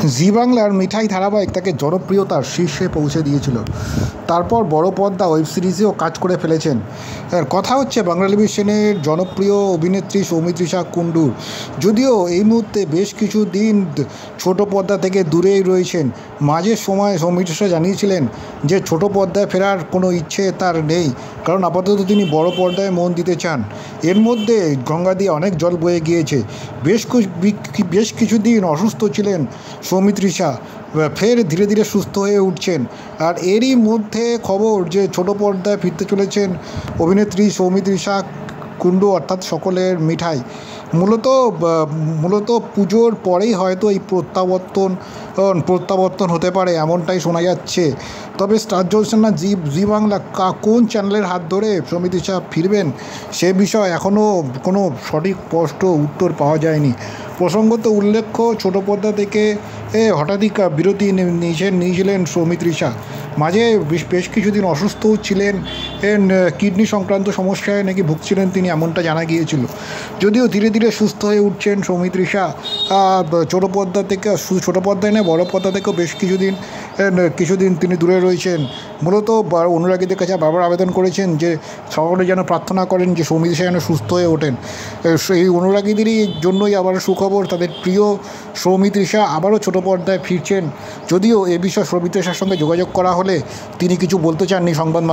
জি বাংলার মিঠাই ধারাবাহিক তাকে জনপ্রিয়তার শীর্ষে পৌঁছে দিয়েছিল। তারপর বড় পর্দা ওয়েব সিরিজেও কাজ করে ফেলেছেন। কথা হচ্ছে বাংলা টেলিভিশনের জনপ্রিয় অভিনেত্রী সৌমিত্রিষা কুণ্ডুর। যদিও এই মুহূর্তে বেশ কিছু দিন ছোট পর্দা থেকে দূরেই রয়েছেন। মাঝে সময় সৌমিত্রিষা জানিয়েছিলেন যে ছোট পর্দায় ফেরার কোনো ইচ্ছে তার নেই, কারণ আপাতত তিনি বড় পর্দায় মন দিতে চান। এর মধ্যে গঙ্গা দিয়ে অনেক জল বয়ে গিয়েছে। বেশ কিছুদিন অসুস্থ ছিলেন সৌমিত্রিষা, ফের ধীরে ধীরে সুস্থ হয়ে উঠছেন। আর এরই মধ্যে খবর যে ছোট পর্দায় ফিরতে চলেছেন অভিনেত্রী সৌমিত্রিষা কুণ্ডু, অর্থাৎ সকলের মিঠাই। মূলত পুজোর পরেই হয়তো এই প্রত্যাবর্তন হতে পারে, এমনটাই শোনা যাচ্ছে। তবে স্টার জলসা না জি বাংলা কোন চ্যানেলের হাত ধরে সৌমিত্রিষা ফিরবেন সে বিষয়ে এখনও কোনো সঠিক স্পষ্ট উত্তর পাওয়া যায়নি। প্রসঙ্গত উল্লেখ্য, ছোট পর্দা থেকে হঠাৎই বিরতি নিয়েছিলেন সৌমিত্রিষা। মাঝে বেশ কিছুদিন অসুস্থও ছিলেন, কিডনি সংক্রান্ত সমস্যায় নাকি ভুগছিলেন তিনি, এমনটা জানা গিয়েছিল। যদিও ধীরে ধীরে সুস্থ হয়ে উঠছেন সৌমিত্রিষা। ছোটো পর্দায় নয়, বড় পর্দা থেকেও বেশ কিছুদিন তিনি দূরে রয়েছেন। মূলত অনুরাগীদের কাছে বারবার আবেদন করেছেন যে সকলে যেন প্রার্থনা করেন যে সৌমিত্রিষা যেন সুস্থ হয়ে ওঠেন। সেই অনুরাগীদেরই জন্যই আবার সুখবর, তাদের প্রিয় সৌমিত্রিষা আবারও ছোট পর্দায় ফিরছেন। যদিও এ বিষয়ে সৌমিত্রিষার সঙ্গে যোগাযোগ করা হলে তিনি কিছু বলতে চাননি সংবাদ